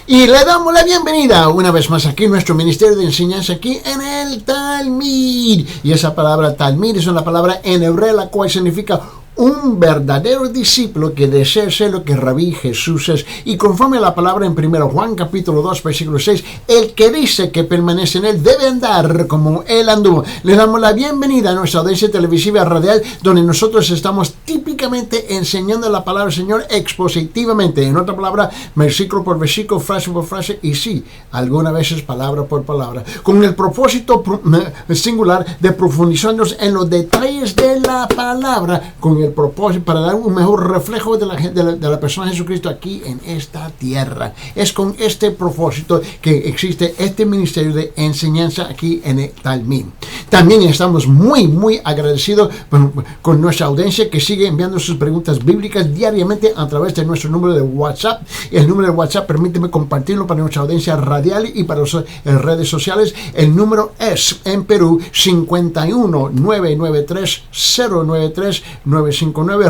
Y le damos la bienvenida una vez más aquí en nuestro Ministerio de Enseñanza, aquí en el Talmid. Y esa palabra Talmid es una palabra en hebreo, la cual significa un verdadero discípulo que desea ser lo que Rabí Jesús es. Y conforme a la palabra en 1 Juan capítulo 2 versículo 6, el que dice que permanece en él debe andar como él anduvo. Le damos la bienvenida a nuestra audiencia televisiva radial, donde nosotros estamos típicamente enseñando la palabra del Señor expositivamente. En otra palabra, versículo por versículo, frase por frase, y sí, algunas veces palabra por palabra, con el propósito singular de profundizarnos en los detalles de la palabra, con el propósito para dar un mejor reflejo de la persona de Jesucristo aquí en esta tierra. Es con este propósito que existe este ministerio de enseñanza aquí en el Talmid. También estamos muy agradecidos con nuestra audiencia que sigue enviando sus preguntas bíblicas diariamente a través de nuestro número de WhatsApp. El número de WhatsApp, permíteme compartirlo para nuestra audiencia radial y para las redes sociales. El número es en Perú 51 993 093 959.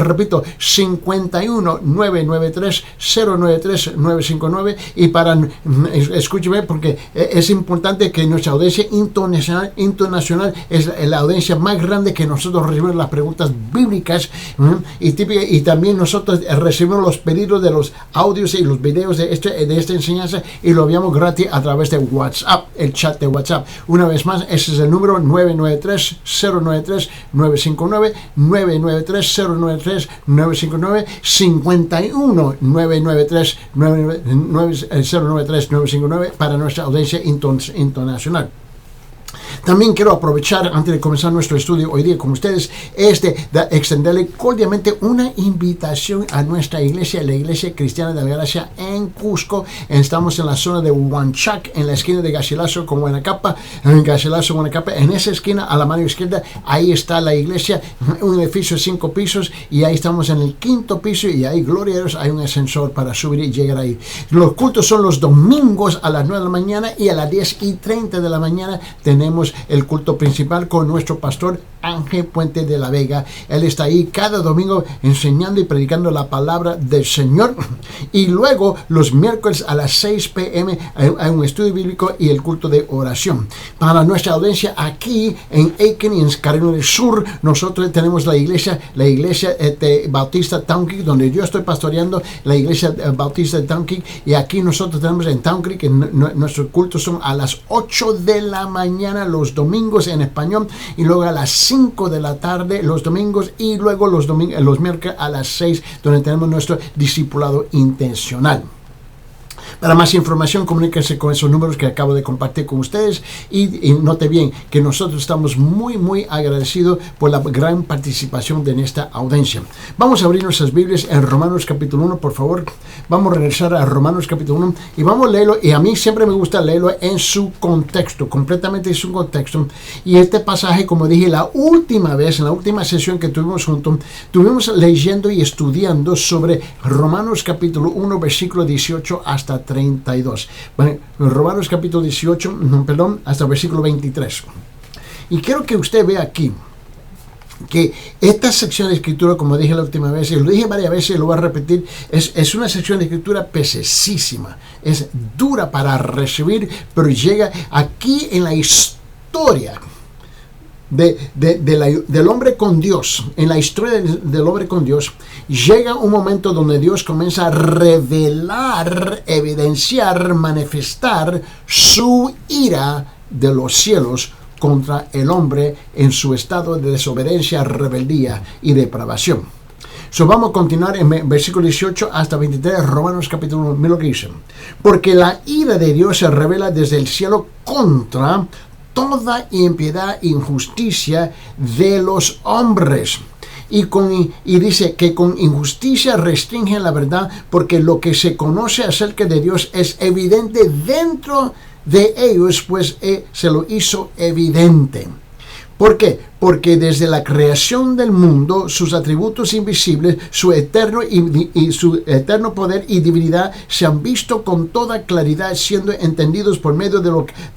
Repito, 51 993 093 959. Y escúcheme, porque es importante que nuestra audiencia internacional es la audiencia más grande que nosotros recibimos las preguntas bíblicas, y también nosotros recibimos los pedidos de los audios y los videos de esta enseñanza, y lo enviamos gratis a través de WhatsApp, el chat de WhatsApp. Una vez más, ese es el número 993 093 959, 993 093 959, 51 993 093 959 para nuestra audiencia internacional. También quiero aprovechar, antes de comenzar nuestro estudio hoy día con ustedes, de extenderle cordialmente una invitación a nuestra iglesia, la Iglesia Cristiana de la Gracia en Cusco. Estamos en la zona de Huanchac, en la esquina de Garcilaso con Guanacapa, en esa esquina a la mano izquierda, ahí está la iglesia, un edificio de 5 pisos, y ahí estamos en el 5º piso, y ahí, gloria a Dios, hay un ascensor para subir y llegar ahí. Los cultos son los domingos a las 9 de la mañana, y a las 10:30 de la mañana tenemos el culto principal con nuestro pastor Ángel Puente de la Vega. Él está ahí cada domingo enseñando y predicando la palabra del Señor. Y luego los miércoles a las 6 p.m. hay un estudio bíblico y el culto de oración. Para nuestra audiencia aquí en Aiken y en Carolina del Sur, nosotros tenemos la iglesia de Bautista Town Creek, donde yo estoy pastoreando la iglesia Bautista de Town Creek, y aquí nosotros tenemos en Town Creek, nuestros cultos son a las 8 de la mañana los domingos en español, y luego a las 5 de la tarde los domingos, y luego los miércoles a las 6, donde tenemos nuestro discipulado intencional. Para más información, comuníquense con esos números que acabo de compartir con ustedes, y note bien que nosotros estamos muy agradecidos por la gran participación de esta audiencia. Vamos a abrir nuestras Biblias en Romanos capítulo 1, por favor. Vamos a regresar a Romanos capítulo 1 y vamos a leerlo, y a mí siempre me gusta leerlo en su contexto, completamente en su contexto. Y este pasaje, como dije la última vez, en la última sesión que tuvimos juntos, estuvimos leyendo y estudiando sobre Romanos capítulo 1, versículo 18 hasta 32. Bueno, Romanos capítulo 18, hasta versículo 23. Y quiero que usted vea aquí que esta sección de escritura, como dije la última vez, y lo dije varias veces y lo voy a repetir, es una sección de escritura pesesísima, es dura para recibir, pero llega aquí en la historia del hombre con Dios. En la historia del hombre con Dios llega un momento donde Dios comienza a revelar, evidenciar, manifestar su ira de los cielos contra el hombre en su estado de desobediencia, rebeldía y depravación. Vamos a continuar en versículo 18 hasta 23, Romanos capítulo 1. Mira lo que dice: porque la ira de Dios se revela desde el cielo contra toda impiedad e injusticia de los hombres. Y dice que con injusticia restringen la verdad, porque lo que se conoce acerca de Dios es evidente dentro de ellos, pues se lo hizo evidente. ¿Por qué? Porque desde la creación del mundo, sus atributos invisibles, su eterno poder y divinidad se han visto con toda claridad, siendo entendidos por medio de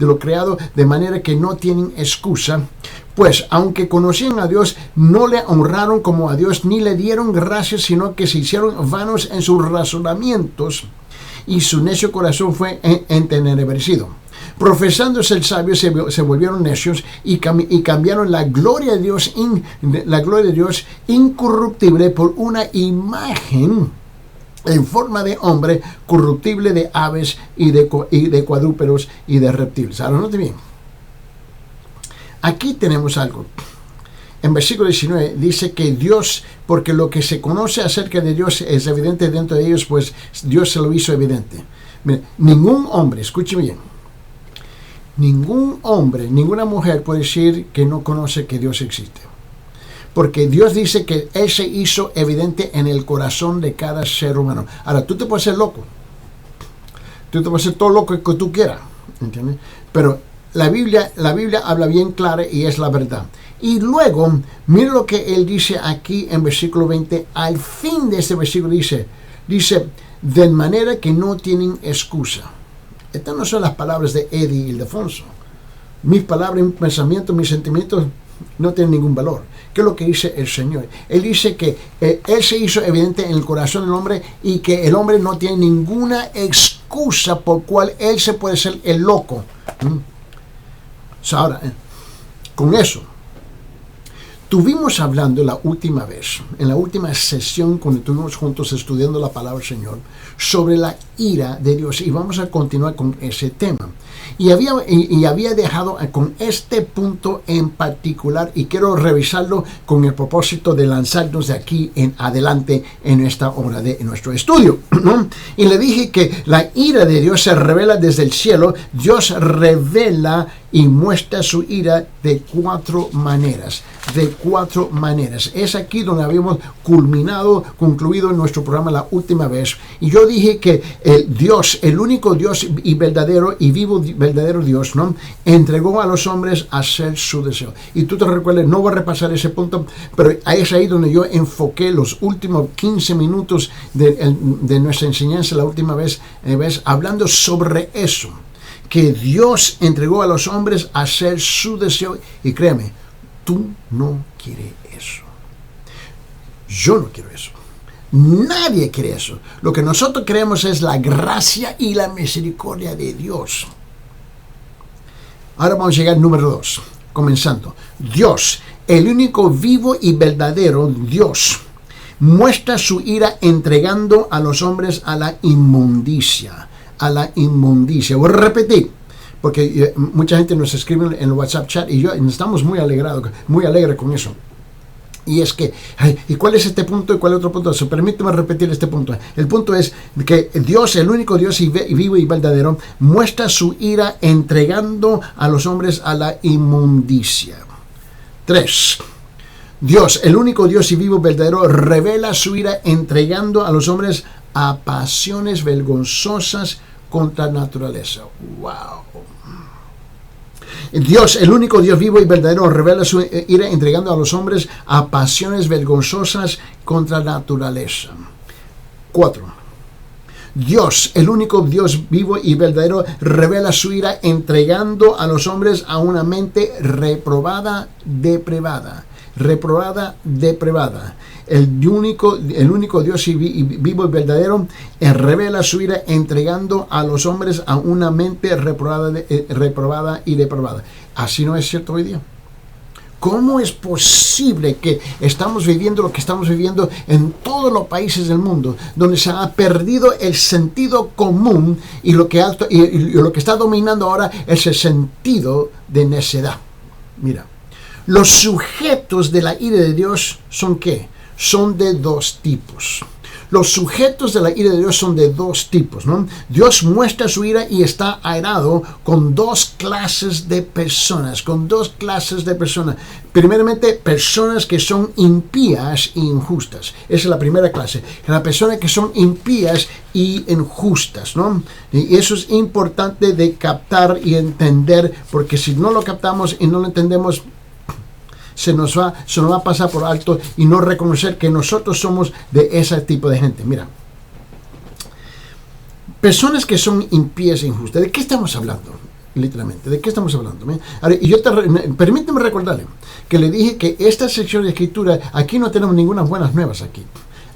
lo creado, de manera que no tienen excusa. Pues, aunque conocían a Dios, no le honraron como a Dios, ni le dieron gracias, sino que se hicieron vanos en sus razonamientos, y su necio corazón fue entenebrecido. Profesando ser sabios, se volvieron necios y cambiaron la gloria de Dios incorruptible por una imagen en forma de hombre corruptible, de aves y de cuadrúpedos y de reptiles. Ahora note bien, aquí tenemos algo. En versículo 19 dice que Dios, porque lo que se conoce acerca de Dios es evidente dentro de ellos, pues Dios se lo hizo evidente. Mira, ningún hombre, escuche bien, ningún hombre, ninguna mujer puede decir que no conoce que Dios existe. Porque Dios dice que Él se hizo evidente en el corazón de cada ser humano. Ahora, tú te puedes ser loco. Tú te puedes ser todo loco que tú quieras. ¿Entiendes? Pero la Biblia habla bien clara y es la verdad. Y luego, mira lo que Él dice aquí en versículo 20. Al fin de este versículo dice, de manera que no tienen excusa. Estas no son las palabras de Eddie y Ildefonso. Mis palabras, mis pensamientos, mis sentimientos no tienen ningún valor. ¿Qué es lo que dice el Señor? Él dice que Él se hizo evidente en el corazón del hombre y que el hombre no tiene ninguna excusa por cual Él se puede ser el loco. Ahora, con eso, estuvimos hablando la última vez, en la última sesión cuando estuvimos juntos estudiando la palabra del Señor, sobre la ira de Dios, y vamos a continuar con ese tema. Y había dejado con este punto en particular, y quiero revisarlo con el propósito de lanzarnos de aquí en adelante en esta hora de nuestro estudio, ¿no? Y le dije que la ira de Dios se revela desde el cielo. Dios revela y muestra su ira de cuatro maneras. Es aquí donde habíamos concluido en nuestro programa la última vez. Y yo dije que Dios, el único Dios y verdadero y vivo verdadero Dios, ¿no?, entregó a los hombres a hacer su deseo. Y tú te recuerdas, no voy a repasar ese punto, pero es ahí donde yo enfoqué los últimos 15 minutos de nuestra enseñanza la última vez, hablando sobre eso. Que Dios entregó a los hombres a hacer su deseo. Y créeme, tú no quieres eso. Yo no quiero eso. Nadie quiere eso. Lo que nosotros queremos es la gracia y la misericordia de Dios. Ahora vamos a llegar al número 2. Comenzando. Dios, el único vivo y verdadero Dios, muestra su ira entregando a los hombres a la inmundicia. Voy a repetir, porque mucha gente nos escribe en el WhatsApp chat y estamos muy alegres con eso. Y es que, ¿y cuál es este punto y cuál es otro punto? Permíteme repetir este punto. El punto es que Dios, el único Dios vivo y verdadero, muestra su ira entregando a los hombres a la inmundicia. 3. Dios, el único Dios y vivo y verdadero, revela su ira entregando a los hombres a pasiones vergonzosas contra la naturaleza. ¡Wow! Dios, el único Dios vivo y verdadero, revela su ira entregando a los hombres a pasiones vergonzosas contra la naturaleza. 4. Dios, el único Dios vivo y verdadero, revela su ira entregando a los hombres a una mente reprobada, depravada. El único Dios vivo y verdadero revela su ira entregando a los hombres a una mente reprobada y depravada. ¿Así no es cierto hoy día? ¿Cómo es posible que estamos viviendo lo que estamos viviendo en todos los países del mundo, donde se ha perdido el sentido común y lo que está dominando ahora es el sentido de necedad? Mira, los sujetos de la ira de Dios son ¿qué? Son de dos tipos. Los sujetos de la ira de Dios son de dos tipos, ¿no? Dios muestra su ira y está airado con dos clases de personas. Primeramente, personas que son impías e injustas. Esa es la primera clase. Las personas que son impías y injustas, ¿no? Y eso es importante de captar y entender, porque si no lo captamos y no lo entendemos, se nos va a pasar por alto y no reconocer que nosotros somos de ese tipo de gente. Mira, personas que son impías e injustas. ¿De qué estamos hablando? Literalmente, ¿de qué estamos hablando? Ahora, y permíteme recordarle que le dije que esta sección de escritura, aquí no tenemos ninguna buenas nuevas aquí.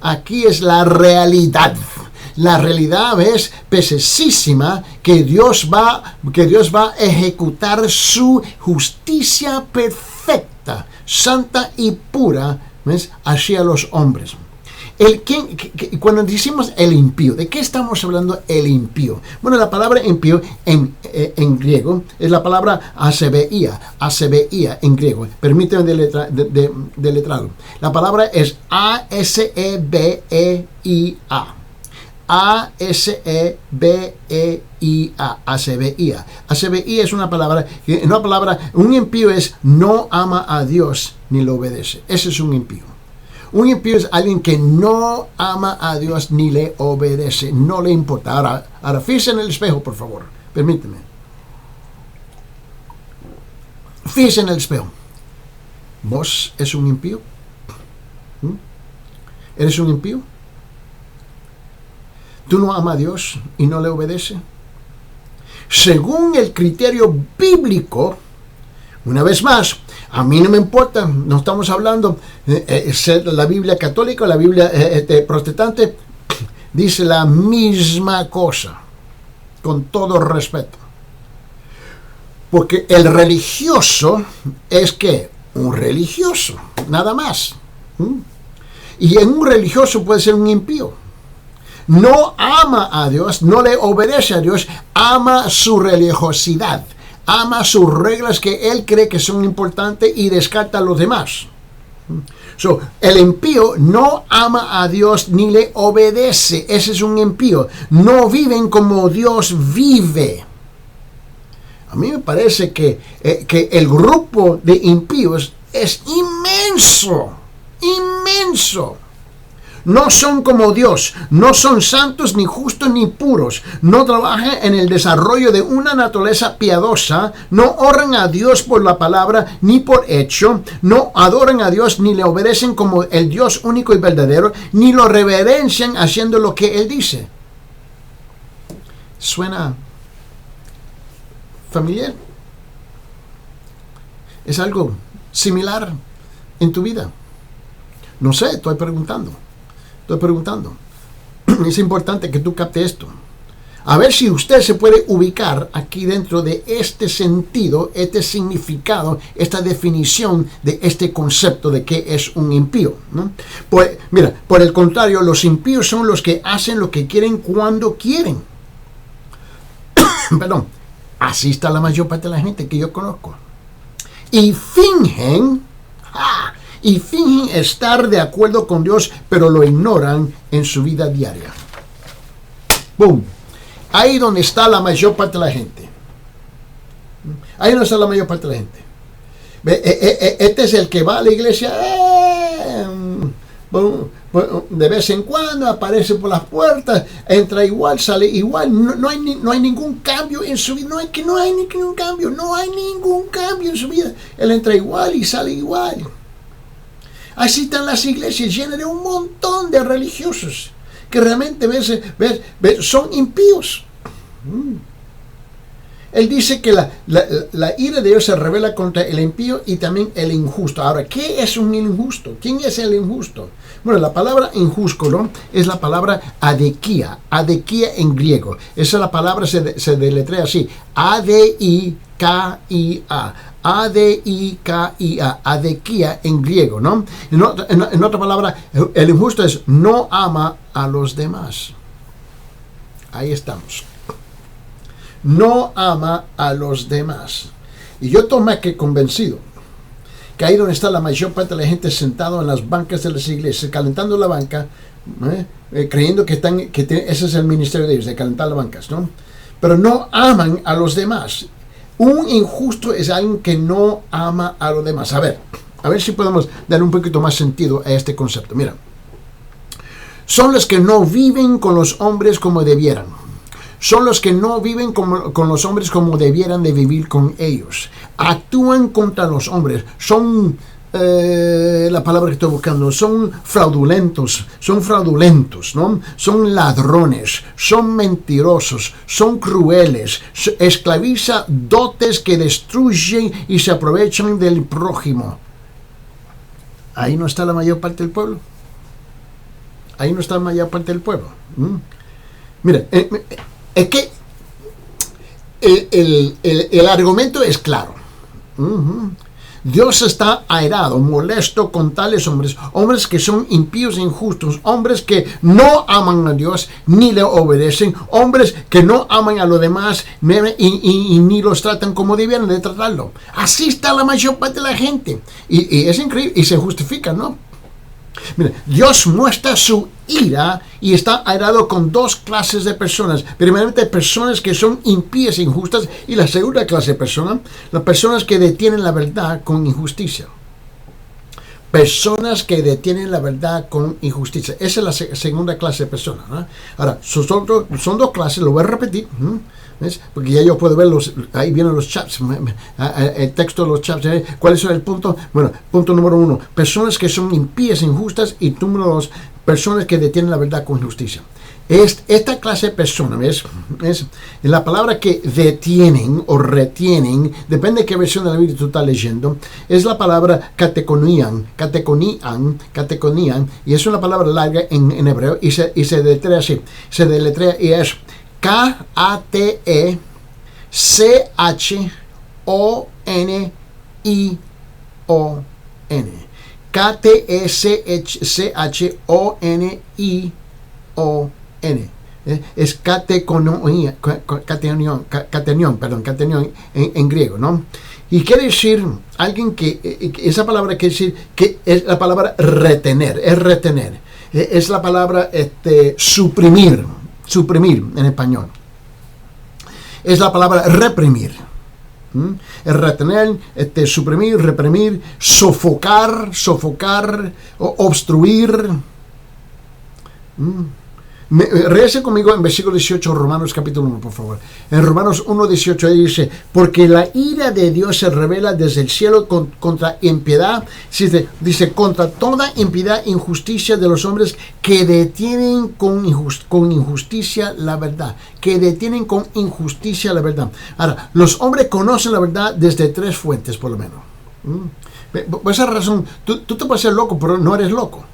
Aquí es la realidad. la realidad es pesesísima que Dios va a ejecutar su justicia perfecta, santa y pura, ¿ves?, hacia los hombres. Cuando decimos el impío, ¿de qué estamos hablando el impío? Bueno, la palabra impío en griego es la palabra asebeia en griego. Permíteme deletrarlo. La palabra es A-S-E-B-E-I-A. A-S-E-B-E-I-A. Asebeia. Asebeia es una palabra, un impío es no ama a Dios ni le obedece. Ese es un impío. Un impío es alguien que no ama a Dios ni le obedece, no le importa. Ahora fíjese en el espejo, por favor. Permíteme. Fíjese en el espejo. ¿Vos es un impío? ¿Eres un impío? ¿Tú no amas a Dios y no le obedeces? Según el criterio bíblico, una vez más, a mí no me importa, no estamos hablando la Biblia católica o la Biblia protestante, dice la misma cosa, con todo respeto. Porque el religioso es que un religioso, nada más. Y en un religioso puede ser un impío. No ama a Dios, no le obedece a Dios, ama su religiosidad. Ama sus reglas que él cree que son importantes y descarta a los demás. El impío no ama a Dios ni le obedece. Ese es un impío. No viven como Dios vive. A mí me parece que el grupo de impíos es inmenso. Inmenso. No son como Dios, no son santos, ni justos, ni puros. No trabajan en el desarrollo de una naturaleza piadosa. No oran a Dios por la palabra, ni por hecho. No adoran a Dios, ni le obedecen como el Dios único y verdadero, ni lo reverencian haciendo lo que Él dice. ¿Suena familiar? ¿Es algo similar en tu vida? No sé, estoy preguntando. Es importante que tú captes esto. A ver si usted se puede ubicar aquí dentro de este sentido, este significado, esta definición de este concepto de qué es un impío, ¿no? Pues, mira, por el contrario, los impíos son los que hacen lo que quieren cuando quieren. Perdón, así está la mayor parte de la gente que yo conozco. Y fingen estar de acuerdo con Dios, pero lo ignoran en su vida diaria. ¡Boom! Ahí donde está la mayor parte de la gente. Ahí donde está la mayor parte de la gente. Este es el que va a la iglesia, de vez en cuando aparece por las puertas, entra igual, sale igual, no hay ningún cambio en su vida, no hay ningún cambio en su vida. Él entra igual y sale igual. Así están las iglesias llenas de un montón de religiosos que realmente son impíos. Él dice que la ira de Dios se revela contra el impío y también el injusto. Ahora, ¿qué es un injusto? ¿Quién es el injusto? Bueno, la palabra injusto, ¿no?, es la palabra adekia en griego. Esa la palabra se deletrea así, A-D-I-K-I-A. A-D-I-K-I-A, adekia en griego, ¿no? En otra palabra, el injusto es no ama a los demás. Ahí estamos. No ama a los demás. Y yo estoy más que convencido que ahí donde está la mayor parte de la gente sentado en las bancas de las iglesias, calentando la banca, creyendo que ese es el ministerio de ellos, de calentar las bancas, ¿no? Pero no aman a los demás. Un injusto es alguien que no ama a los demás. A ver si podemos dar un poquito más sentido a este concepto. Mira, son los que no viven con los hombres como debieran. Son los que no viven con los hombres como debieran de vivir con ellos. Actúan contra los hombres. Son, la palabra que estoy buscando, son fraudulentos, ¿no? Son ladrones, son mentirosos, son crueles, esclavizan dotes que destruyen y se aprovechan del prójimo. Ahí no está la mayor parte del pueblo. Mire, es que el argumento es claro. Dios está airado, molesto con tales hombres, hombres que son impíos e injustos, hombres que no aman a Dios ni le obedecen, hombres que no aman a los demás y ni los tratan como debieran de tratarlo. Así está la mayor parte de la gente. Y es increíble y se justifica, ¿no? Mira, Dios muestra su ira y está airado con dos clases de personas. Primeramente, personas que son impías e injustas, y la segunda clase de personas, las personas que detienen la verdad con injusticia. Personas que detienen la verdad con injusticia. Esa es la segunda clase de personas, ¿no? Ahora, son dos clases, lo voy a repetir. ¿Ves? Porque ya yo puedo ver ahí vienen los chats, el texto de los chats. ¿Cuál es el punto? Bueno, punto número 1, personas que son impías e injustas, y número 2, personas que detienen la verdad con justicia. Esta clase de personas es la palabra que detienen o retienen, depende de qué versión de la Biblia tú estás leyendo, es la palabra katekonian, y es una palabra larga en hebreo y se deletrea así, y es K-A-T-E-C-H-O-N-I-O-N. K-T-E-C-H-O-N-I-O-N. Es catenión en griego, ¿no? Y quiere decir alguien que esa palabra quiere decir que es la palabra retener, es la palabra suprimir en español. Es la palabra reprimir. Es retener, suprimir, reprimir, sofocar, obstruir. Regrese conmigo en versículo 18, Romanos capítulo 1, por favor. En Romanos 1:18 dice: porque la ira de Dios se revela desde el cielo contra impiedad, dice contra toda impiedad e injusticia de los hombres que detienen con injusticia la verdad. Ahora, los hombres conocen la verdad desde 3 fuentes, por lo menos. Por esa razón, tú te puedes ser loco, pero no eres loco.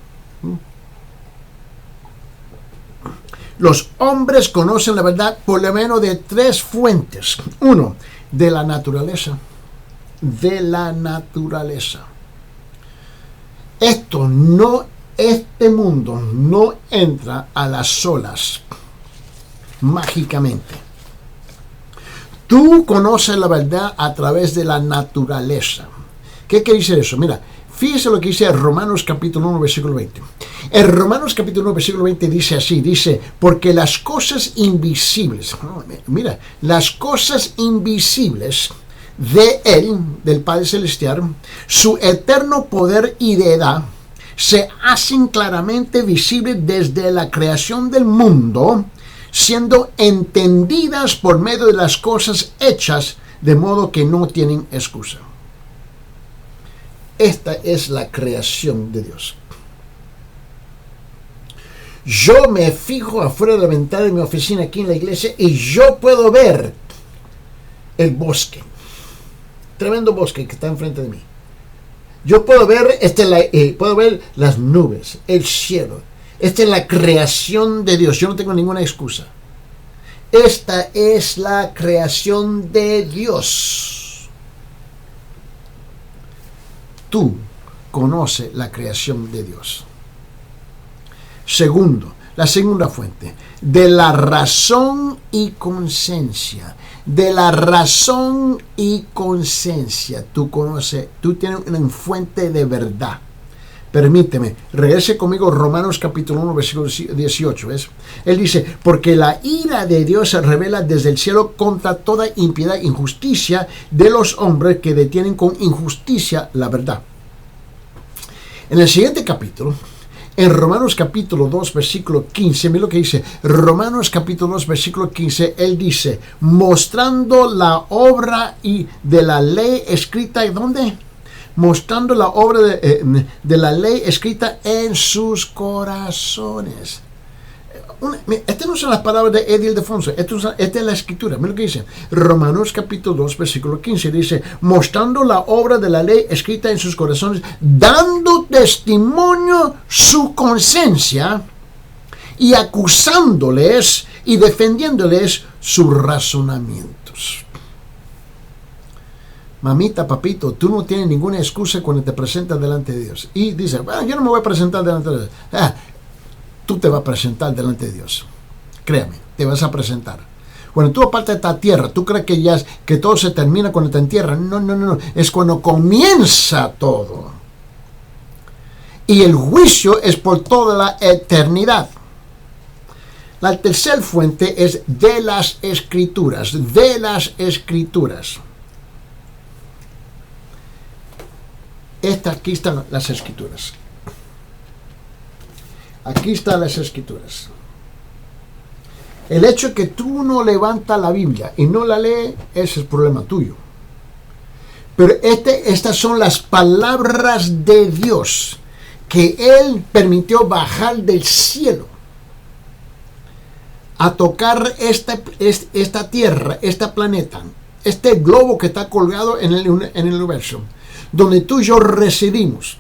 Los hombres conocen la verdad por lo menos de 3 fuentes. 1, de la naturaleza. Este mundo no entra a las solas mágicamente. Tú conoces la verdad a través de la naturaleza. ¿Qué quiere decir eso? Mira, fíjese lo que dice Romanos capítulo 1, versículo 20. En Romanos capítulo 1, versículo 20 dice así, porque las cosas invisibles, las cosas invisibles de Él, del Padre Celestial, su eterno poder y deidad, se hacen claramente visibles desde la creación del mundo, siendo entendidas por medio de las cosas hechas, de modo que no tienen excusa. Esta es la creación de Dios. Yo me fijo afuera de la ventana de mi oficina aquí en la iglesia y yo puedo ver el bosque. Tremendo bosque que está enfrente de mí. Yo puedo ver, puedo ver las nubes, el cielo. Esta es la creación de Dios. Yo no tengo ninguna excusa. Esta es la creación de Dios. Tú conoces la creación de Dios. Segundo, la segunda fuente, de la razón y conciencia. Tú conoces, tú tienes una fuente de verdad. Permíteme, regrese conmigo a Romanos capítulo 1, versículo 18, ¿ves? Él dice, porque la ira de Dios se revela desde el cielo contra toda impiedad e injusticia de los hombres que detienen con injusticia la verdad. En el siguiente capítulo, en Romanos capítulo 2, versículo 15, mira lo que dice. Romanos capítulo 2, versículo 15, él dice, mostrando la obra de la ley escrita, ¿dónde? Mostrando la obra de la ley escrita en sus corazones. Estas no son las palabras de Eddie Ildefonso, esta es la escritura. Mira lo que dice. Romanos capítulo 2, versículo 15 dice, mostrando la obra de la ley escrita en sus corazones, dando testimonio su conciencia y acusándoles y defendiéndoles sus razonamientos. Mamita, papito, tú no tienes ninguna excusa cuando te presentas delante de Dios. Y dice, bueno, yo no me voy a presentar delante de Dios. Tú te vas a presentar delante de Dios. Créame, te vas a presentar. Cuando tú apartas de esta tierra, tú crees que todo se termina cuando te entierran. No. Es cuando comienza todo. Y el juicio es por toda la eternidad. La tercera fuente es de las Escrituras. De las Escrituras. Aquí están las Escrituras. Aquí están las Escrituras. El hecho de que tú no levantas la Biblia y no la lees, ese es el problema tuyo. Pero estas son las palabras de Dios que Él permitió bajar del cielo a tocar esta tierra, este planeta, este globo que está colgado en el universo, donde tú y yo residimos.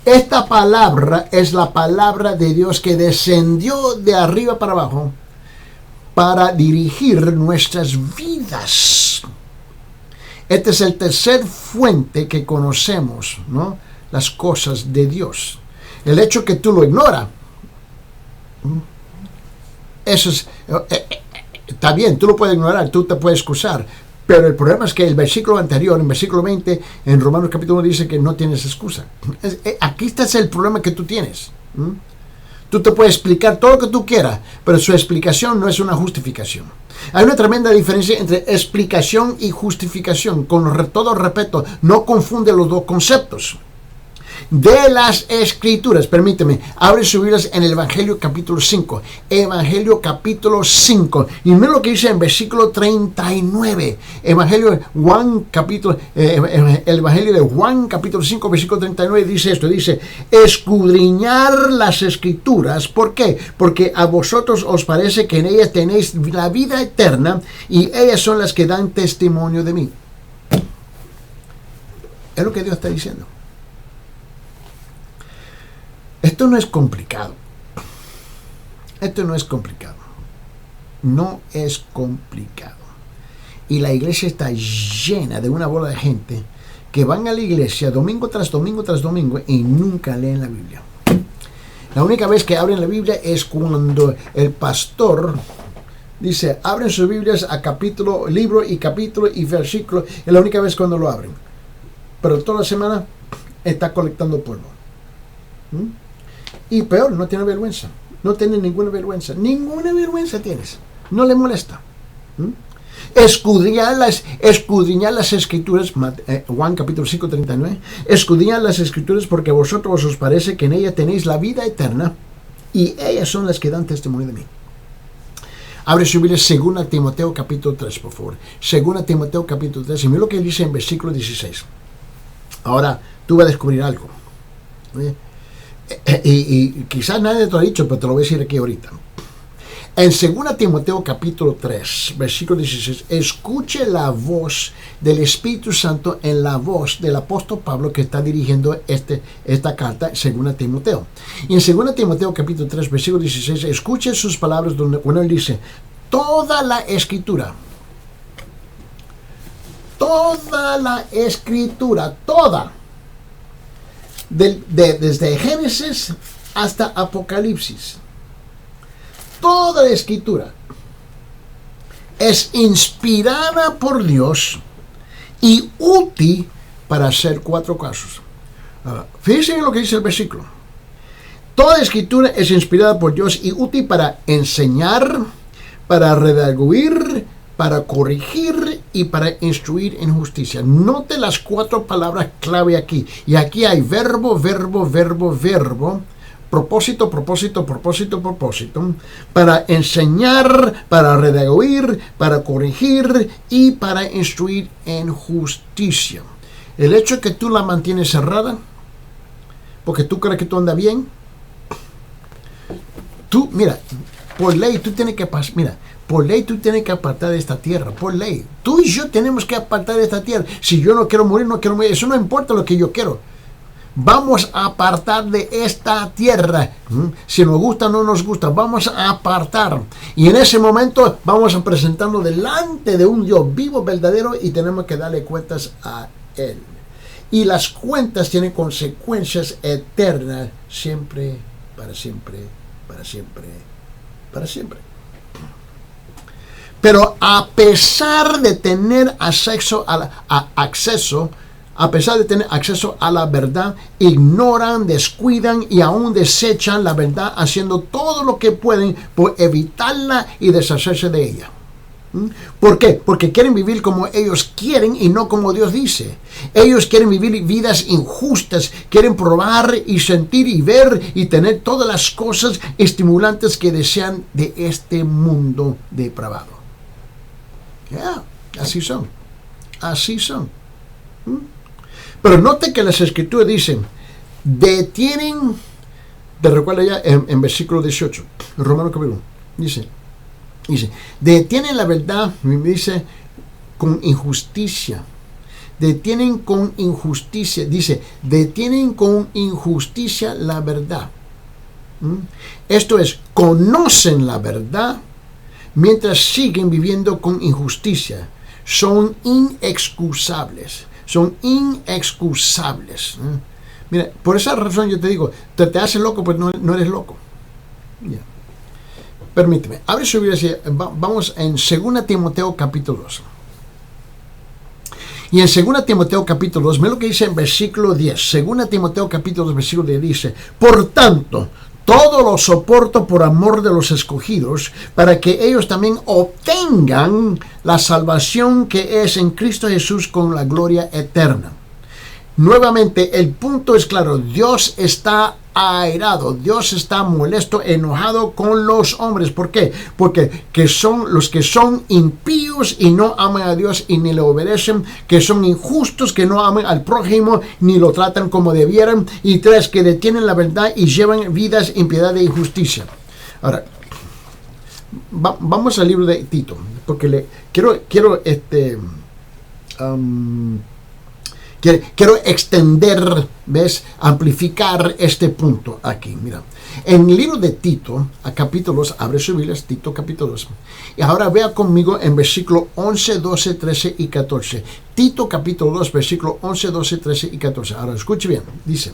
Esta palabra es la palabra de Dios que descendió de arriba para abajo para dirigir nuestras vidas. Este es el tercer fuente que conocemos, ¿no? Las cosas de Dios. El hecho que tú lo ignoras, eso es, está bien, tú lo puedes ignorar, tú te puedes excusar, pero el problema es que el versículo anterior, en versículo 20, en Romanos capítulo 1 dice que no tienes excusa. Aquí está el problema que tú tienes. Tú te puedes explicar todo lo que tú quieras, pero su explicación no es una justificación. Hay una tremenda diferencia entre explicación y justificación. Con todo respeto, no confunde los dos conceptos. De las Escrituras, permíteme, abre sus Biblias en el Evangelio capítulo 5. Evangelio capítulo 5. Y mira lo que dice en versículo 39. El Evangelio de Juan capítulo 5, versículo 39 dice esto. Dice, escudriñar las Escrituras. ¿Por qué? Porque a vosotros os parece que en ellas tenéis la vida eterna y ellas son las que dan testimonio de mí. Es lo que Dios está diciendo. Esto no es complicado. Esto no es complicado. No es complicado. Y la iglesia está llena de una bola de gente que van a la iglesia domingo tras domingo tras domingo y nunca leen la Biblia. La única vez que abren la Biblia es cuando el pastor dice, abren sus Biblias a capítulo, libro y capítulo y versículo. Es la única vez cuando lo abren. Pero toda la semana está colectando polvo. Y peor, no tiene vergüenza. No tiene ninguna vergüenza. Ninguna vergüenza tienes. No le molesta. Escudriñar las Escrituras, Juan capítulo 5, 39. Escudriñar las Escrituras porque a vosotros os parece que en ellas tenéis la vida eterna y ellas son las que dan testimonio de mí. Abre su Biblia, 2 Timoteo capítulo 3, por favor. 2 Timoteo capítulo 3. Y mira lo que dice en versículo 16. Ahora, tú vas a descubrir algo. Y quizás nadie te lo ha dicho, pero te lo voy a decir aquí ahorita. En 2 Timoteo capítulo 3, versículo 16, escuche la voz del Espíritu Santo en la voz del apóstol Pablo que está dirigiendo esta carta, 2 Timoteo. Y en 2 Timoteo capítulo 3, versículo 16, escuche sus palabras cuando él dice, toda la Escritura, toda, desde Génesis hasta Apocalipsis, toda la Escritura es inspirada por Dios y útil para hacer 4 casos. Fíjense en lo que dice el versículo. Toda Escritura es inspirada por Dios y útil para enseñar, para redarguir, para corregir y para instruir en justicia. Note las 4 palabras clave aquí. Y aquí hay verbo, propósito, para enseñar, para redarguir, para corregir y para instruir en justicia. El hecho de que tú la mantienes cerrada, porque tú crees que tú andas bien, mira, por ley tú tienes que pasar, por ley tú tienes que apartar de esta tierra, por ley. Tú y yo tenemos que apartar de esta tierra. Si yo no quiero morir, eso no importa lo que yo quiero. vamos a apartar de esta tierra. Si nos gusta o no nos gusta, vamos a apartar. Y en ese momento vamos a presentarnos delante de un Dios vivo, verdadero, y tenemos que darle cuentas a Él. Y las cuentas tienen consecuencias eternas, siempre, para siempre, para siempre, para siempre. Pero a pesar de tener acceso a la verdad, ignoran, descuidan y aún desechan la verdad, haciendo todo lo que pueden por evitarla y deshacerse de ella. ¿Por qué? Porque quieren vivir como ellos quieren y no como Dios dice. Ellos quieren vivir vidas injustas, quieren probar y sentir y ver y tener todas las cosas estimulantes que desean de este mundo depravado. Así son. Así son. Pero note que las escrituras dicen, detienen, te recuerda ya en versículo 18, Romanos capítulo 1, dice, detienen la verdad, dice, con injusticia. Detienen con injusticia, dice, detienen con injusticia la verdad. Esto es, conocen la verdad mientras siguen viviendo con injusticia. Son inexcusables. Son inexcusables. Mira, por esa razón yo te digo, te haces loco, pues no eres loco. Yeah. Permíteme, abre su Biblia, vamos en 2 Timoteo capítulo 2. Y en 2 Timoteo capítulo 2, ve lo que dice en versículo 10. 2 Timoteo capítulo 2, versículo 10 dice, por tanto, todo lo soporto por amor de los escogidos, para que ellos también obtengan la salvación que es en Cristo Jesús con la gloria eterna. Nuevamente, el punto es claro, Dios está airado, Dios está molesto, enojado con los hombres. ¿Por qué? Porque son los que son impíos y no aman a Dios y ni le obedecen, que son injustos, que no aman al prójimo ni lo tratan como debieran, y tres, que detienen la verdad y llevan vidas impiedad e injusticia. Ahora, vamos al libro de Tito, porque quiero extender, amplificar este punto aquí. Mira, en el libro de Tito, a capítulo 2, abre su Biblia, Tito capítulo 2. Y ahora vea conmigo en versículo 11, 12, 13 y 14. Tito capítulo 2, versículo 11, 12, 13 y 14. Ahora escuche bien, dice,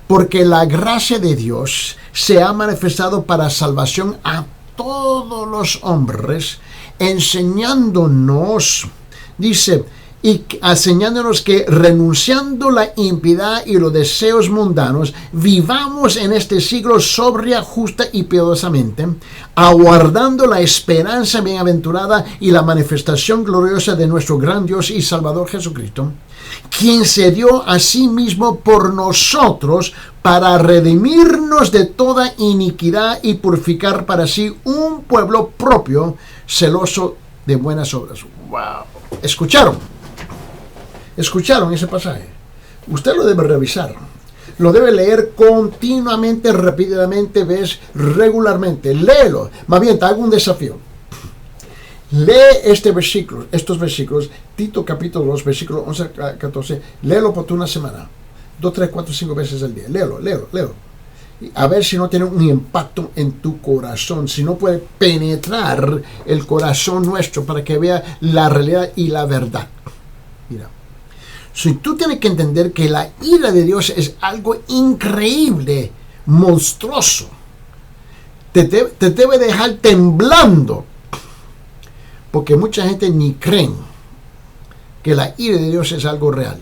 porque la gracia de Dios se ha manifestado para salvación a todos los hombres, enseñándonos, dice, y enseñándonos que renunciando la impiedad y los deseos mundanos, vivamos en este siglo sobria, justa y piadosamente, aguardando la esperanza bienaventurada y la manifestación gloriosa de nuestro gran Dios y Salvador Jesucristo, quien se dio a sí mismo por nosotros para redimirnos de toda iniquidad y purificar para sí un pueblo propio, celoso de buenas obras. ¡Wow! ¿Escucharon ese pasaje? Usted lo debe revisar. Lo debe leer continuamente, repetidamente, regularmente. Léelo. Más bien, te hago un desafío. Lee estos versículos, Tito capítulo 2, versículo 11 a 14. Léelo por una semana. 2, 3, 4, 5 veces al día. Léelo. A ver si no tiene un impacto en tu corazón, si no puede penetrar el corazón nuestro para que vea la realidad y la verdad. Mira, si tú tienes que entender que la ira de Dios es algo increíble, monstruoso, te debe dejar temblando, porque mucha gente ni creen que la ira de Dios es algo real.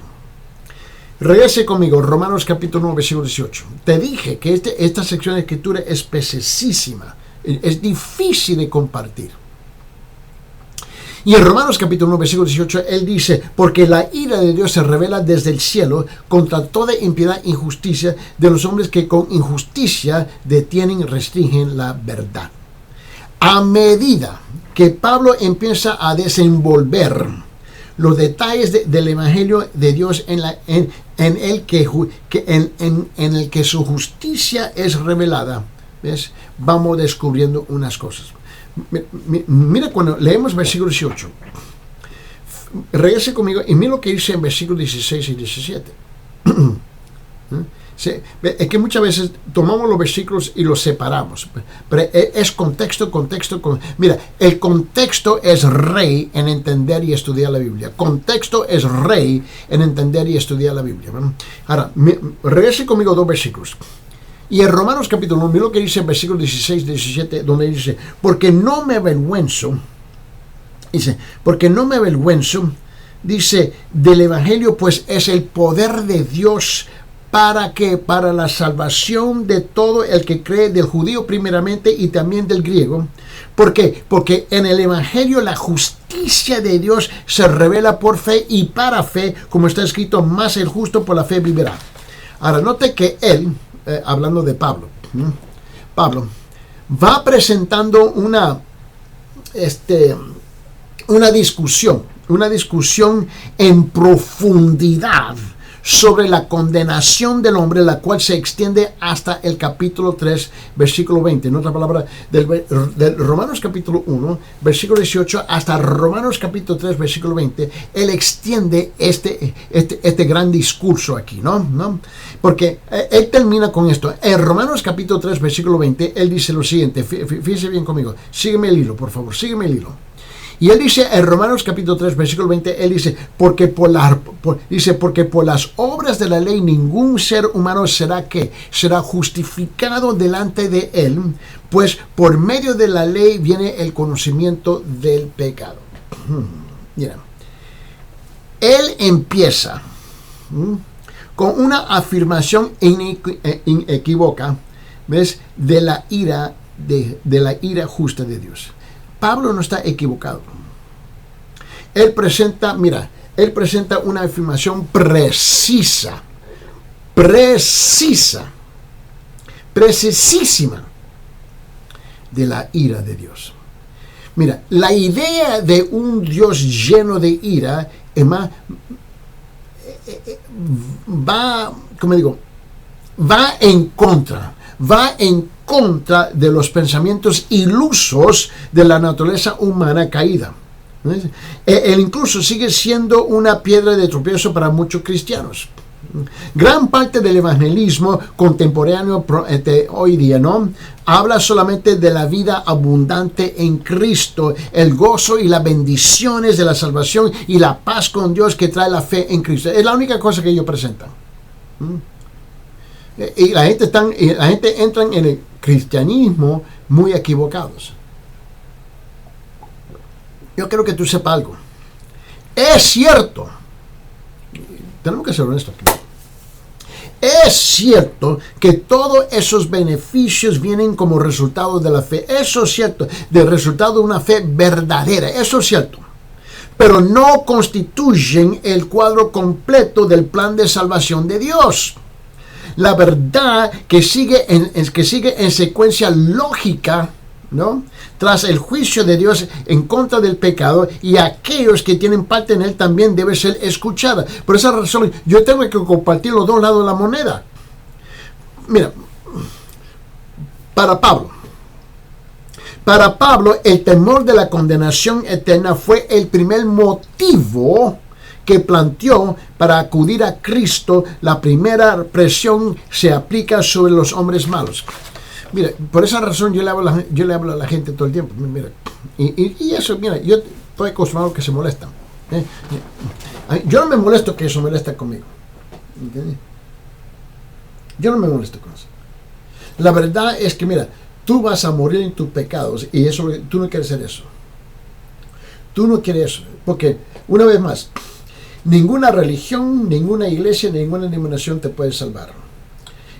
Regrese conmigo, Romanos capítulo 9, versículo 18. Te dije que esta sección de escritura es pesesísima, es difícil de compartir. Y en Romanos capítulo 9, versículo 18, él dice, porque la ira de Dios se revela desde el cielo contra toda impiedad e injusticia de los hombres que con injusticia detienen y restringen la verdad. A medida que Pablo empieza a desenvolver los detalles del Evangelio de Dios en el que su justicia es revelada, ¿ves? Vamos descubriendo unas cosas. Mira cuando leemos versículo 18. Regrese conmigo y mira lo que dice en versículos 16 y 17. Sí, es que muchas veces tomamos los versículos y los separamos, pero es contexto. Mira, el contexto es rey en entender y estudiar la Biblia. Contexto es rey en entender y estudiar la Biblia. ¿No? Ahora, regrese conmigo 2 versículos. Y en Romanos capítulo 1, mira lo que dice en versículos 16, 17, donde dice, porque no me avergüenzo, dice, del Evangelio, pues es el poder de Dios. ¿Para qué? Para la salvación de todo el que cree, del judío primeramente y también del griego. ¿Por qué? Porque en el Evangelio la justicia de Dios se revela por fe y para fe, como está escrito, más el justo por la fe vivirá. Ahora, note que él, hablando de Pablo, va presentando una discusión en profundidad sobre la condenación del hombre, la cual se extiende hasta el capítulo 3, versículo 20. En otra palabra, del Romanos capítulo 1, versículo 18, hasta Romanos capítulo 3, versículo 20, él extiende este gran discurso aquí, ¿no? Porque él termina con esto. En Romanos capítulo 3, versículo 20, él dice lo siguiente, fíjese bien conmigo, sígueme el hilo, por favor, sígueme el hilo. Y él dice en Romanos capítulo 3, versículo 20, él dice, porque por las obras de la ley ningún ser humano será justificado delante de él, pues por medio de la ley viene el conocimiento del pecado. Mira, él empieza con una afirmación inequívoca, ¿ves? De la ira justa de Dios. Pablo no está equivocado. Él presenta una afirmación precisísima de la ira de Dios. Mira, la idea de un Dios lleno de ira va en contra de los pensamientos ilusos de la naturaleza humana caída. Él incluso sigue siendo una piedra de tropiezo para muchos cristianos. Gran parte del evangelismo contemporáneo hoy día, ¿no?, habla solamente de la vida abundante en Cristo, el gozo y las bendiciones de la salvación y la paz con Dios que trae la fe en Cristo. Es la única cosa que ellos presentan. Y la gente entra en el cristianismo muy equivocados. Yo quiero que tú sepas algo. Es cierto. Tenemos que ser honestos aquí. Es cierto que todos esos beneficios vienen como resultado de la fe. Eso es cierto, del resultado de una fe verdadera. Eso es cierto. Pero no constituyen el cuadro completo del plan de salvación de Dios. La verdad que sigue en secuencia lógica, ¿no?, tras el juicio de Dios en contra del pecado, y aquellos que tienen parte en él también debe ser escuchada. Por esa razón yo tengo que compartir los dos lados de la moneda. Mira, para Pablo el temor de la condenación eterna fue el primer motivo que planteó para acudir a Cristo. La primera presión se aplica sobre los hombres malos. Mira, por esa razón yo le hablo a la gente todo el tiempo. Mira, y eso, mira, yo estoy acostumbrado a que se molestan. Yo no me molesto que eso molesta conmigo. ¿Entiendes? Yo no me molesto con eso. La verdad es que, mira, tú vas a morir en tus pecados y eso, tú no quieres hacer eso. Tú no quieres eso. Porque, una vez más, ninguna religión, ninguna iglesia, ninguna denominación te puede salvar.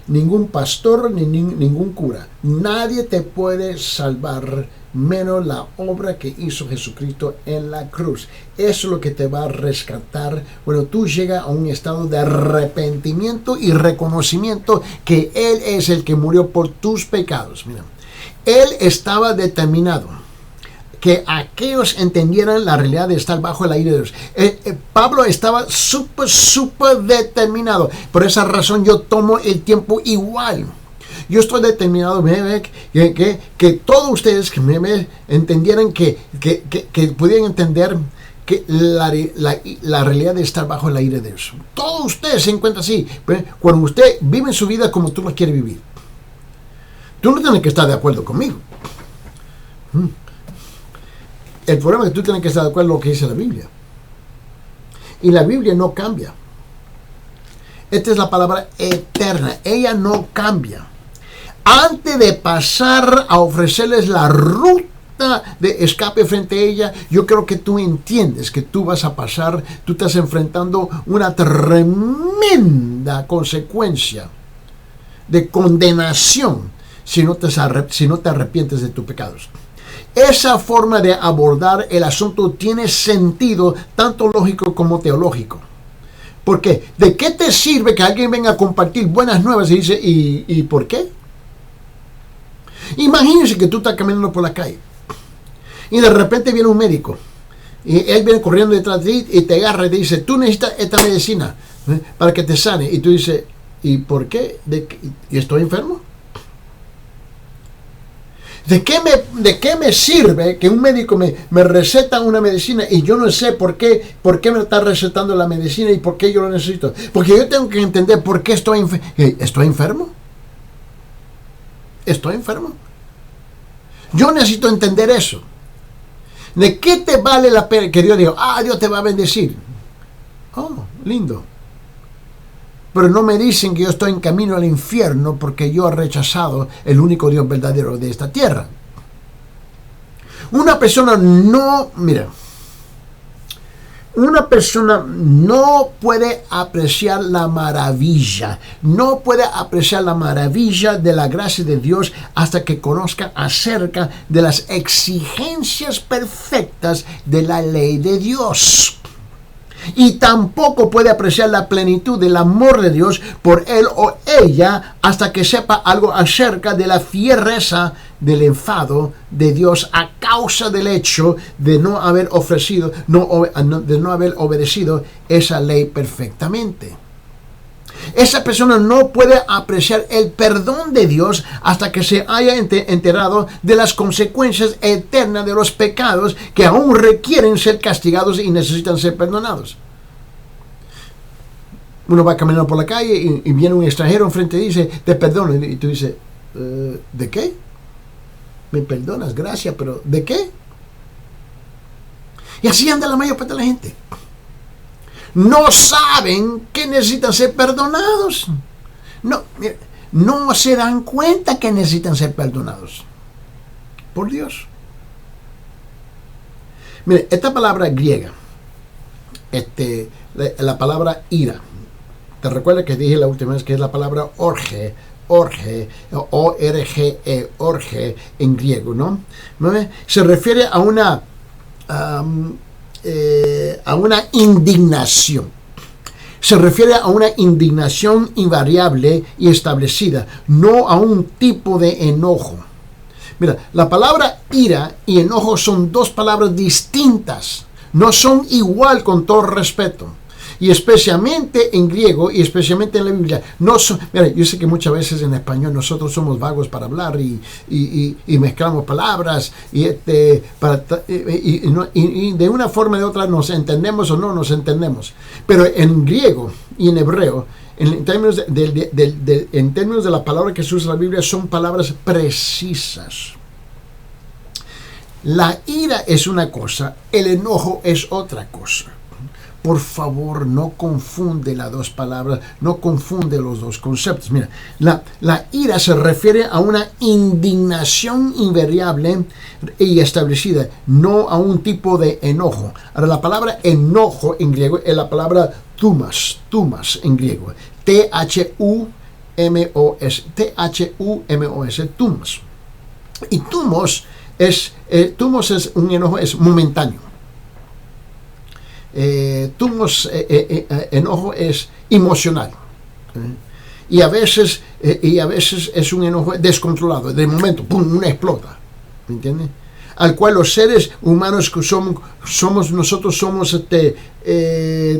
Ningún pastor, ni ningún cura. Nadie te puede salvar menos la obra que hizo Jesucristo en la cruz. Eso es lo que te va a rescatar cuando tú llegas a un estado de arrepentimiento y reconocimiento que Él es el que murió por tus pecados. Mira, Él estaba determinado que aquellos entendieran la realidad de estar bajo la ira de Dios. Pablo estaba súper determinado. Por esa razón yo tomo el tiempo igual. Yo estoy determinado que todos ustedes que me entendieran, que pudieran entender que la realidad de estar bajo la ira de Dios. Todos ustedes se encuentran así. Cuando usted vive su vida como tú la quieres vivir. Tú no tienes que estar de acuerdo conmigo. El problema es que tú tienes que estar de acuerdo con lo que dice la Biblia. Y la Biblia no cambia. Esta es la palabra eterna. Ella no cambia. Antes de pasar a ofrecerles la ruta de escape frente a ella, yo creo que tú entiendes que tú vas a pasar, tú estás enfrentando una tremenda consecuencia de condenación si no te arrepientes de tus pecados. Esa forma de abordar el asunto tiene sentido tanto lógico como teológico. Porque ¿de qué te sirve que alguien venga a compartir buenas nuevas y dice, ¿y por qué? Imagínense que tú estás caminando por la calle y de repente viene un médico y él viene corriendo detrás de ti y te agarra y te dice, tú necesitas esta medicina para que te sane. Y tú dices, ¿y por qué? ¿Y estoy enfermo? ¿De qué me sirve que un médico me receta una medicina y yo no sé por qué me está recetando la medicina y por qué yo lo necesito? Porque yo tengo que entender por qué estoy enfermo. ¿Estoy enfermo? ¿Estoy enfermo? Yo necesito entender eso. ¿De qué te vale la pena que Dios diga, Dios te va a bendecir? Oh, lindo. Pero no me dicen que yo estoy en camino al infierno porque yo he rechazado el único Dios verdadero de esta tierra. Una persona no puede apreciar la maravilla, no puede apreciar la maravilla de la gracia de Dios hasta que conozca acerca de las exigencias perfectas de la ley de Dios. Y tampoco puede apreciar la plenitud del amor de Dios por él o ella hasta que sepa algo acerca de la fiereza del enfado de Dios a causa del hecho de no haber obedecido esa ley perfectamente. Esa persona no puede apreciar el perdón de Dios hasta que se haya enterado de las consecuencias eternas de los pecados que aún requieren ser castigados y necesitan ser perdonados. Uno va caminando por la calle y viene un extranjero enfrente y dice, te perdono. Y tú dices, ¿de qué? Me perdonas, gracias, pero ¿de qué? Y así anda la mayor parte de la gente. No saben que necesitan ser perdonados. No se dan cuenta que necesitan ser perdonados. Por Dios. Mire, esta palabra griega, la palabra ira, te recuerdas que dije la última vez que es la palabra orge, O-R-G-E, orge en griego, ¿no? Se refiere a una indignación. Se refiere a una indignación invariable y establecida, no a un tipo de enojo. Mira, la palabra ira y enojo son dos palabras distintas, no son igual con todo respeto. Y especialmente en griego y especialmente en la Biblia. Mira, yo sé que muchas veces en español nosotros somos vagos para hablar y mezclamos palabras y de una forma o de otra nos entendemos o no nos entendemos. Pero en griego y en hebreo, en términos de la palabra que se usa en la Biblia, son palabras precisas. La ira es una cosa, el enojo es otra cosa. Por favor, no confunde las dos palabras, no confunde los dos conceptos. Mira, la ira se refiere a una indignación invariable y establecida, no a un tipo de enojo. Ahora, la palabra enojo en griego es la palabra thumos en griego. T-H-U-M-O-S, thumos. Y thumos es un enojo, es momentáneo. Enojo es emocional y a veces es un enojo descontrolado, de momento, pum, una explota, ¿me entiendes? Al cual los seres humanos que somos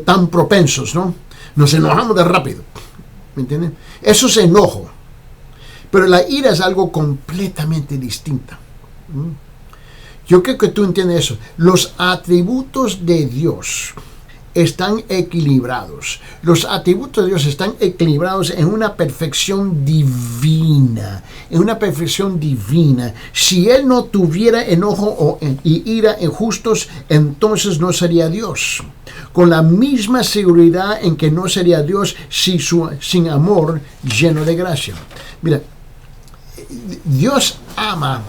tan propensos, ¿no? Nos enojamos de rápido, ¿me entiendes? Eso es enojo, pero la ira es algo completamente distinta. Yo creo que tú entiendes eso. Los atributos de Dios están equilibrados. Los atributos de Dios están equilibrados en una perfección divina. En una perfección divina. Si Él no tuviera enojo y ira injustos, entonces no sería Dios. Con la misma seguridad en que no sería Dios sin amor lleno de gracia. Mira, Dios ama.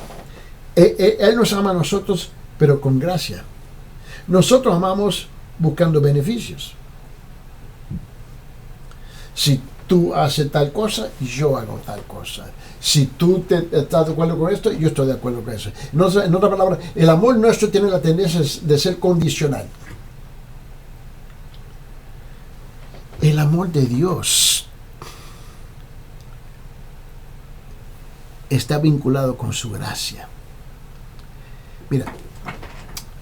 Él nos ama a nosotros, pero con gracia. Nosotros amamos buscando beneficios. Si tú haces tal cosa, yo hago tal cosa. Si tú estás de acuerdo con esto, yo estoy de acuerdo con eso. En otra palabra, el amor nuestro tiene la tendencia de ser condicional. El amor de Dios está vinculado con su gracia. Mira,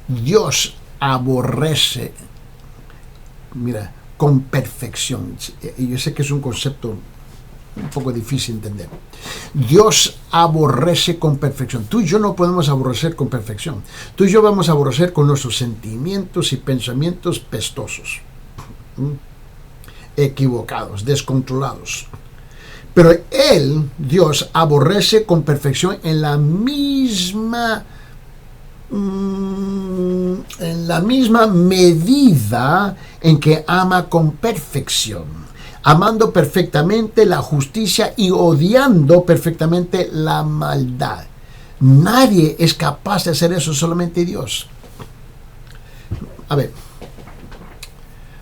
Dios aborrece, con perfección. Y yo sé que es un concepto un poco difícil de entender. Dios aborrece con perfección. Tú y yo no podemos aborrecer con perfección. Tú y yo vamos a aborrecer con nuestros sentimientos y pensamientos pestosos, equivocados, descontrolados. Pero Él, Dios, aborrece con perfección en la misma medida en que ama con perfección, amando perfectamente la justicia y odiando perfectamente la maldad. Nadie es capaz de hacer eso, solamente Dios. A ver,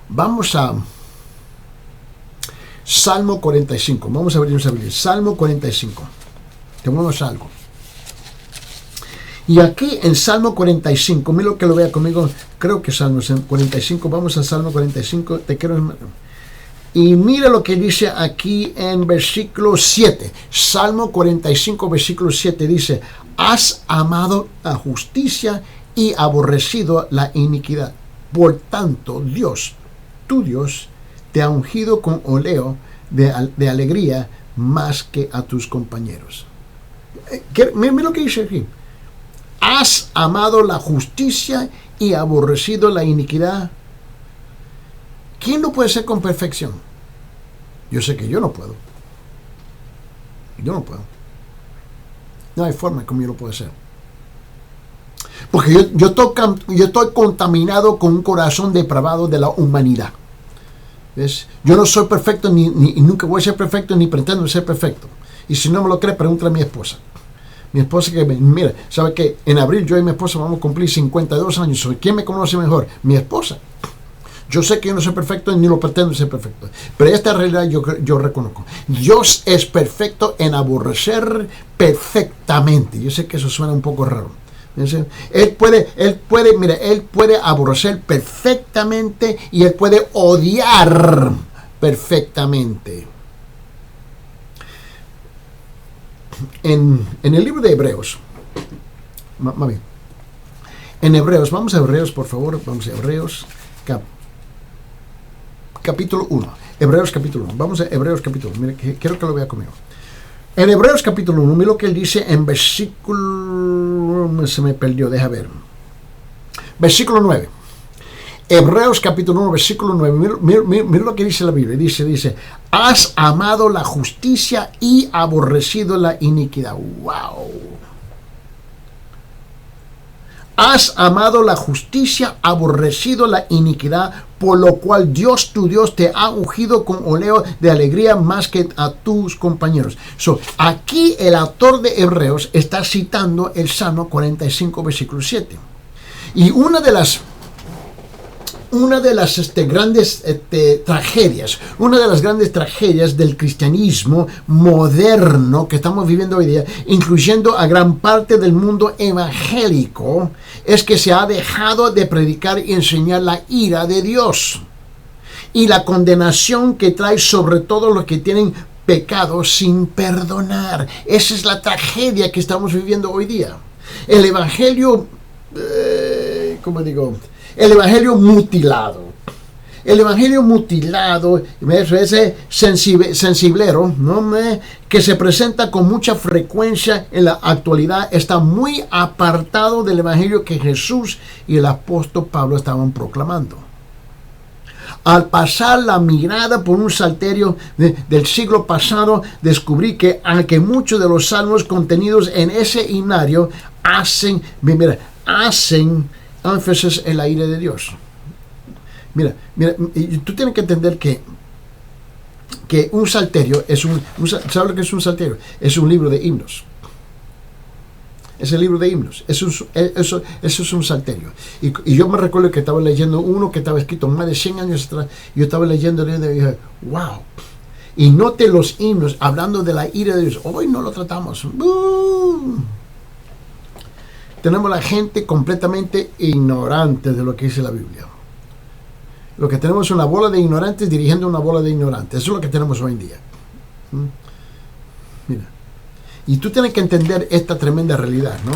vamos a Salmo 45. Vamos a abrir nuestra Biblia. Salmo 45. Tomamos algo. Y aquí en Salmo 45, mira lo que lo vea conmigo, creo que Salmo 45, vamos a Salmo 45, y mira lo que dice aquí en versículo 7, Salmo 45, versículo 7, dice, has amado la justicia y aborrecido la iniquidad. Por tanto, Dios, tu Dios, te ha ungido con óleo de alegría más que a tus compañeros. Mira lo que dice aquí. Has amado la justicia y aborrecido la iniquidad. ¿Quién lo puede hacer con perfección? Yo sé que yo no puedo. Yo no puedo. No hay forma como yo lo puedo hacer. Porque yo estoy contaminado con un corazón depravado de la humanidad. ¿Ves? Yo no soy perfecto ni nunca voy a ser perfecto ni pretendo ser perfecto. Y si no me lo cree, pregúntale a mi esposa. Mi esposa que mira, ¿sabe qué? En abril yo y mi esposa vamos a cumplir 52 años. ¿Quién me conoce mejor? Mi esposa. Yo sé que yo no soy perfecto ni lo pretendo ser perfecto. Pero esta realidad yo reconozco. Dios es perfecto en aborrecer perfectamente. Yo sé que eso suena un poco raro. Él puede aborrecer perfectamente y Él puede odiar perfectamente. En el libro de Hebreos, en Hebreos, vamos a Hebreos, por favor, vamos a Hebreos, capítulo 1, Hebreos capítulo 1, vamos a Hebreos capítulo 1, mire, quiero que lo vea conmigo. En Hebreos capítulo 1, mira lo que él dice en versículo, se me perdió, deja ver, versículo 9. Hebreos capítulo 1, versículo 9, mira lo que dice la Biblia, dice, has amado la justicia y aborrecido la iniquidad. ¡Wow! Has amado la justicia, aborrecido la iniquidad, por lo cual Dios tu Dios te ha ungido con óleo de alegría más que a tus compañeros. Aquí el autor de Hebreos está citando el Salmo 45, versículo 7. Y una de las grandes tragedias del cristianismo moderno que estamos viviendo hoy día, incluyendo a gran parte del mundo evangélico, es que se ha dejado de predicar y enseñar la ira de Dios y la condenación que trae sobre todos los que tienen pecado sin perdonar. Esa es la tragedia que estamos viviendo hoy día. El evangelio, el evangelio mutilado, el evangelio mutilado, ese sensiblero, ¿no? Que se presenta con mucha frecuencia en la actualidad, está muy apartado del evangelio que Jesús y el apóstol Pablo estaban proclamando. Al pasar la mirada por un salterio del siglo pasado, descubrí que aunque muchos de los salmos contenidos en ese himnario hacen énfasis en la ira de Dios. Mira, tú tienes que entender que un salterio es ¿sabes lo que es un salterio? Es un libro de himnos. Es el libro de himnos. Eso es un salterio. Y yo me recuerdo que estaba leyendo uno que estaba escrito más de 100 años atrás. Yo estaba leyendo y dije, wow. Y note los himnos hablando de la ira de Dios. Hoy no lo tratamos. Tenemos la gente completamente ignorante de lo que dice la Biblia. Lo que tenemos es una bola de ignorantes dirigiendo una bola de ignorantes. Eso es lo que tenemos hoy en día. Mira. Y tú tienes que entender esta tremenda realidad, ¿no?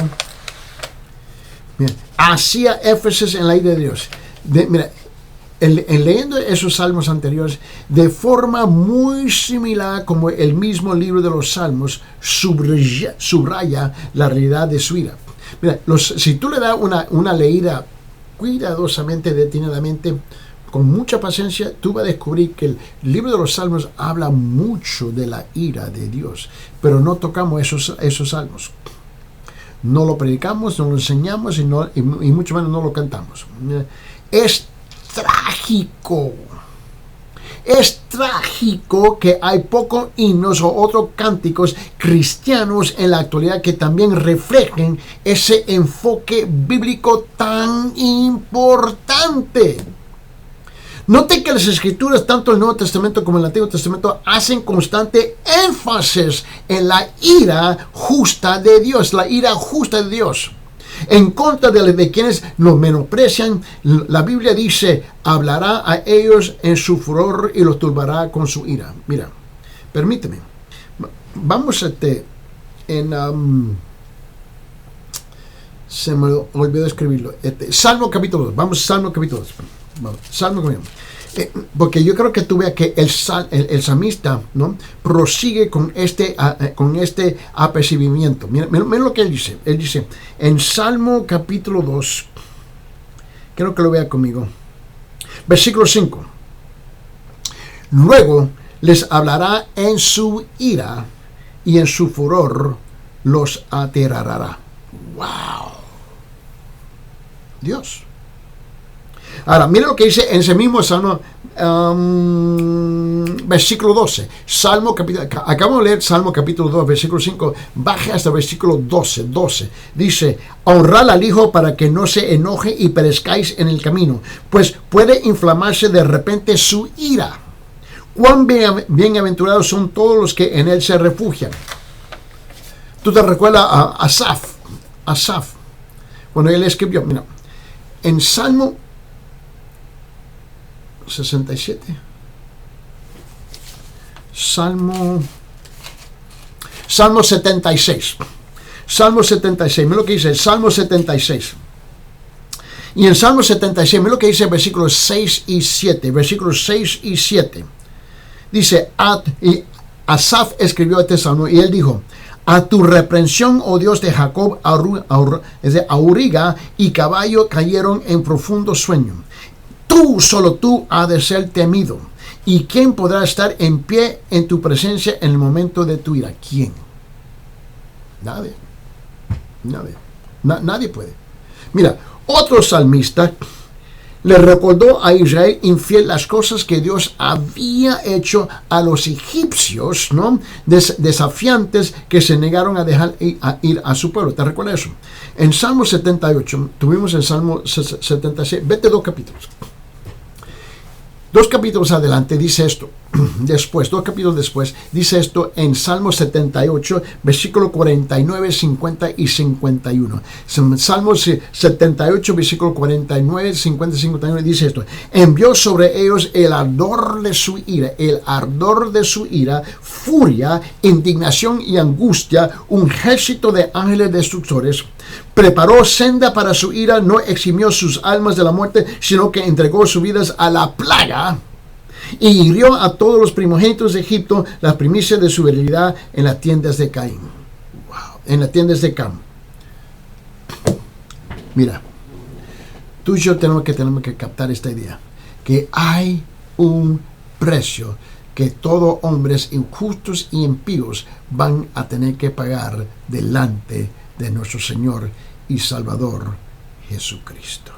Mira, hacía énfasis en la ira de Dios. Mira, en leyendo esos salmos anteriores, de forma muy similar como el mismo libro de los salmos subraya la realidad de su ira. Mira, si tú le das una leída cuidadosamente, detenidamente, con mucha paciencia, tú vas a descubrir que el libro de los salmos habla mucho de la ira de Dios, pero no tocamos esos salmos. No lo predicamos, no lo enseñamos y mucho menos no lo cantamos. Es trágico. Es trágico que hay pocos himnos o otros cánticos cristianos en la actualidad que también reflejen ese enfoque bíblico tan importante. Note que las escrituras, tanto el Nuevo Testamento como el Antiguo Testamento, hacen constante énfasis en la ira justa de Dios, la ira justa de Dios. En contra de quienes nos menosprecian, la Biblia dice, hablará a ellos en su furor y los turbará con su ira. Mira, permíteme. Vamos se me olvidó escribirlo. Salmo capítulo 2. Vamos, Salmo capítulo 2. Salmo capítulo 2. Porque yo creo que tú veas que el salmista, ¿no?, prosigue con este apercibimiento. Mira lo que él dice. Él dice, en Salmo capítulo 2, quiero que lo vea conmigo. Versículo 5. Luego les hablará en su ira y en su furor los aterrará. ¡Wow! Dios. Ahora, mira lo que dice en ese mismo Salmo, versículo 12. Acabamos de leer Salmo capítulo 2, versículo 5. Baje hasta versículo 12. Dice, honrad al Hijo para que no se enoje y perezcáis en el camino, pues puede inflamarse de repente su ira. Cuán bienaventurados son todos los que en él se refugian. Tú te recuerdas a Asaf, cuando él escribió, mira, en Salmo 67. Salmo 76. Salmo 76. Mira lo que dice el Salmo 76. Y en Salmo 76, mira lo que dice versículos 6 y 7. Versículos 6 y 7. Dice, y Asaf escribió este salmo y él dijo, a tu reprensión, oh Dios de Jacob, auriga y caballo cayeron en profundo sueño. Tú, solo tú, has de ser temido. ¿Y quién podrá estar en pie en tu presencia en el momento de tu ira? ¿Quién? Nadie. Nadie puede. Mira, otro salmista le recordó a Israel infiel las cosas que Dios había hecho a los egipcios, ¿no?, desafiantes que se negaron a dejar ir a su pueblo. ¿Te recuerdas eso? En Salmo 78, tuvimos el Salmo 76, vete 2 capítulos. 2 capítulos adelante dice esto. después, 2 capítulos después, dice esto en Salmo 78, versículo 49, 50 y 51. Salmo 78, versículo 49, 50 y 51 dice esto: envió sobre ellos el ardor de su ira, furia, indignación y angustia, un ejército de ángeles destructores. Preparó senda para su ira, no eximió sus almas de la muerte, sino que entregó sus vidas a la plaga. Y hirió a todos los primogénitos de Egipto, las primicias de su virilidad en las tiendas de Caín. Wow. En las tiendas de Cam. Mira, tú y yo tenemos que captar esta idea, que hay un precio que todos hombres injustos y impíos van a tener que pagar delante de nuestro Señor y Salvador Jesucristo.